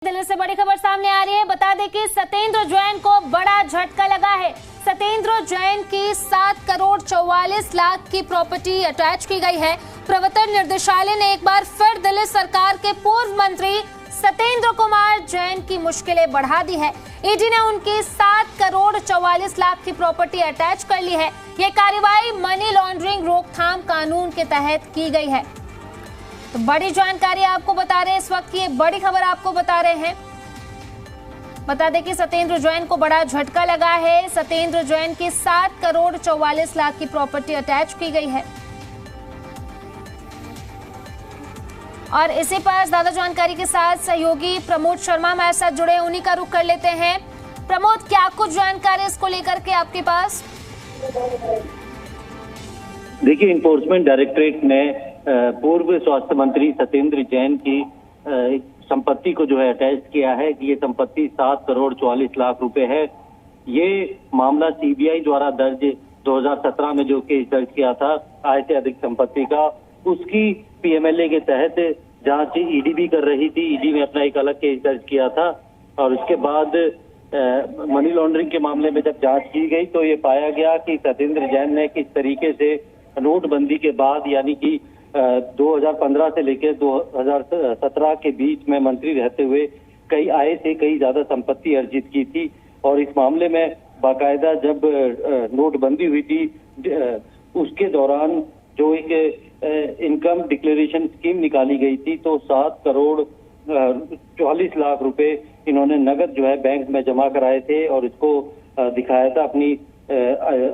दिल्ली से बड़ी खबर सामने आ रही है। बता दें कि सत्येंद्र जैन को बड़ा झटका लगा है। सत्येंद्र जैन की 7 करोड़ 44 लाख की प्रॉपर्टी अटैच की गई है। प्रवर्तन निदेशालय ने एक बार फिर दिल्ली सरकार के पूर्व मंत्री सत्येंद्र कुमार जैन की मुश्किलें बढ़ा दी है। ईडी ने उनकी 7 करोड़ 44 लाख की प्रॉपर्टी अटैच कर ली है। ये कार्रवाई मनी लॉन्ड्रिंग रोकथाम कानून के तहत की गई है। तो बड़ी जानकारी आपको बता रहे हैं, इस वक्त की बड़ी खबर आपको बता रहे हैं। बता दें कि सत्येंद्र जैन को बड़ा झटका लगा है। सत्येंद्र जैन की 7 करोड़ 44 लाख की प्रॉपर्टी अटैच की गई है। और इसी पर ज्यादा जानकारी के साथ सहयोगी प्रमोद शर्मा हमारे साथ जुड़े, उन्हीं का रुख कर लेते हैं। प्रमोद, क्या कुछ जानकारी इसको लेकर के आपके पास? देखिए, इन्फोर्समेंट डायरेक्टरेट ने पूर्व स्वास्थ्य मंत्री सत्येंद्र जैन की संपत्ति को जो है अटैच किया है कि ये संपत्ति 7 करोड़ 44 लाख रुपए है। ये मामला सीबीआई द्वारा दर्ज 2017 में जो केस दर्ज किया था आय से अधिक संपत्ति का, उसकी पीएमएलए के तहत जांच ईडी भी कर रही थी। ईडी ने अपना एक अलग केस दर्ज किया था और उसके बाद मनी लॉन्ड्रिंग के मामले में जब जांच की गई तो ये पाया गया कि सत्येंद्र जैन ने किस तरीके से नोटबंदी के बाद यानी कि 2015 से लेकर 2017 के बीच में मंत्री रहते हुए कई आय से कई ज्यादा संपत्ति अर्जित की थी। और इस मामले में बाकायदा जब नोटबंदी हुई थी उसके दौरान जो एक इनकम डिक्लेरेशन स्कीम निकाली गई थी तो 7 करोड़ 44 लाख रुपए इन्होंने नगद जो है बैंक में जमा कराए थे और इसको दिखाया था, अपनी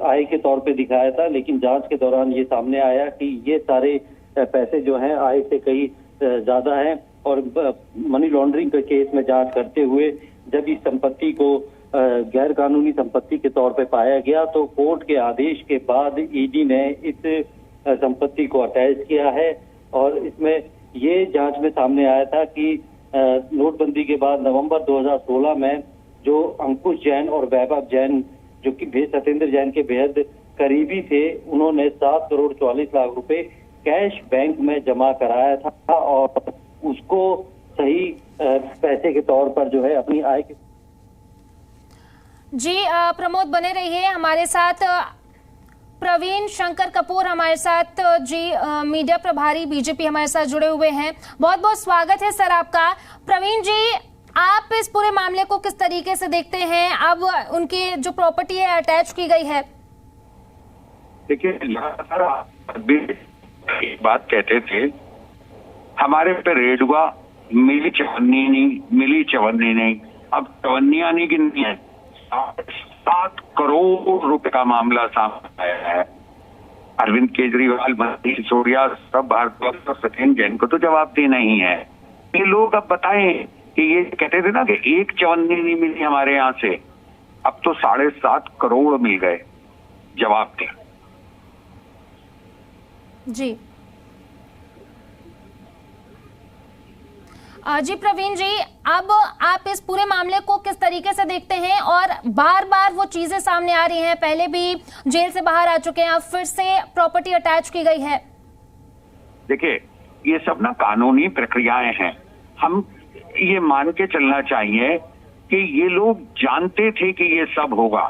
आय के तौर पे दिखाया था। लेकिन जांच के दौरान ये सामने आया कि ये सारे पैसे जो हैं आय से कहीं ज्यादा हैं और मनी लॉन्ड्रिंग के केस में जांच करते हुए जब इस संपत्ति को गैर कानूनी संपत्ति के तौर पे पाया गया तो कोर्ट के आदेश के बाद ईडी ने इस संपत्ति को अटैच किया है। और इसमें ये जांच में सामने आया था कि नोटबंदी के बाद नवंबर 2016 में जो अंकुश जैन और वैभव जैन जो कि सत्येंद्र जैन के बेहद करीबी थे, उन्होंने 7 करोड़ 44 लाख रुपए कैश बैंक में जमा कराया था और उसको सही पैसे के तौर पर जो है अपनी आय के। जी प्रमोद, बने रहिए हमारे साथ। प्रवीण शंकर कपूर हमारे साथ जी, मीडिया प्रभारी बीजेपी हमारे साथ जुड़े हुए हैं। बहुत बहुत स्वागत है सर आपका। प्रवीण जी, आप इस पूरे मामले को किस तरीके से देखते हैं? अब उनकी जो प्रॉपर्टी है अटैच की गई है। देखिए, एक बात कहते थे हमारे पे रेड हुआ, मिली चवन्नी नहीं, अब चवन्नियां नहीं गिननी है। 7 करोड़ रुपए का मामला सामने आया है। अरविंद केजरीवाल, मनीष सिसोदिया, सब भारद्वाज और सत्येंद्र जैन को तो जवाब देना ही है। ये लोग अब बताएं कि ये कहते थे ना कि एक चवन्नी नहीं मिली हमारे यहाँ से, अब तो 7.5 करोड़ मिल गए। जवाब दें जी। जी प्रवीण जी, अब आप इस पूरे मामले को किस तरीके से देखते हैं? और बार बार वो चीजें सामने आ रही हैं, पहले भी जेल से बाहर आ चुके हैं, अब फिर से प्रॉपर्टी अटैच की गई है। देखिए, ये सब ना कानूनी प्रक्रियाएं हैं। हम ये मान के चलना चाहिए कि ये लोग जानते थे कि ये सब होगा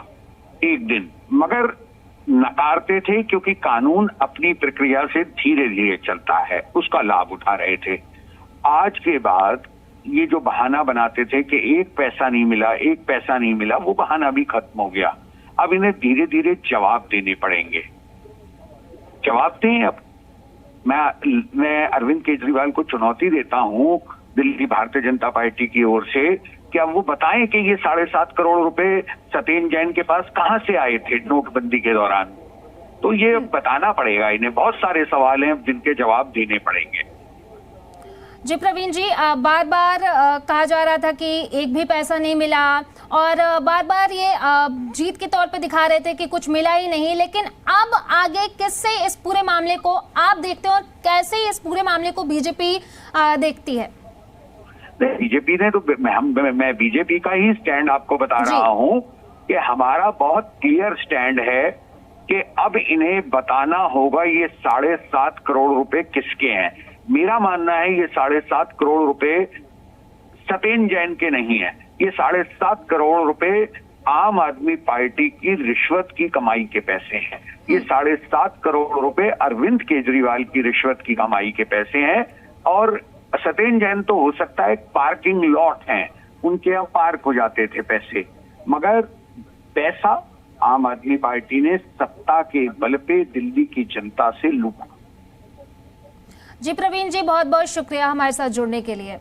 एक दिन, मगर नकारते थे क्योंकि कानून अपनी प्रक्रिया से धीरे धीरे चलता है, उसका लाभ उठा रहे थे। आज के बाद ये जो बहाना बनाते थे कि एक पैसा नहीं मिला, वो बहाना भी खत्म हो गया। अब इन्हें धीरे धीरे जवाब देने पड़ेंगे। जवाब दें। अब मैं अरविंद केजरीवाल को चुनौती देता हूं दिल्ली भारतीय जनता पार्टी की ओर से कि अब वो बताएं कि ये 7.5 करोड़ रुपए सत्येंद्र जैन के पास कहां से आए थे नोटबंदी के दौरान। तो ये बताना पड़ेगा इन्हें। बहुत सारे सवाल हैं जिनके जवाब देने पड़ेंगे। जी प्रवीण जी, बार बार कहा जा रहा था कि एक भी पैसा नहीं मिला और बार बार ये जीत के तौर पे दिखा रहे थे कि कुछ मिला ही नहीं। लेकिन अब आगे किससे इस पूरे मामले को आप देखते हो और कैसे इस पूरे मामले को बीजेपी देखती है? बीजेपी ने तो मैं बीजेपी का ही स्टैंड आपको बता रहा हूं कि हमारा बहुत क्लियर स्टैंड है कि अब इन्हें बताना होगा ये 7.5 करोड़ रुपए किसके हैं। मेरा मानना है ये 7.5 करोड़ रुपए सत्येंद्र जैन के नहीं है। ये 7.5 करोड़ रुपए आम आदमी पार्टी की रिश्वत की कमाई के पैसे हैं। ये 7.5 करोड़ रुपए अरविंद केजरीवाल की रिश्वत की कमाई के पैसे हैं। और सत्येंद्र जैन तो हो सकता है पार्किंग लॉट हैं, उनके यहाँ पार्क हो जाते थे पैसे, मगर पैसा आम आदमी पार्टी ने सत्ता के बल पे दिल्ली की जनता से लूटा। जी प्रवीण जी, बहुत बहुत शुक्रिया हमारे साथ जुड़ने के लिए।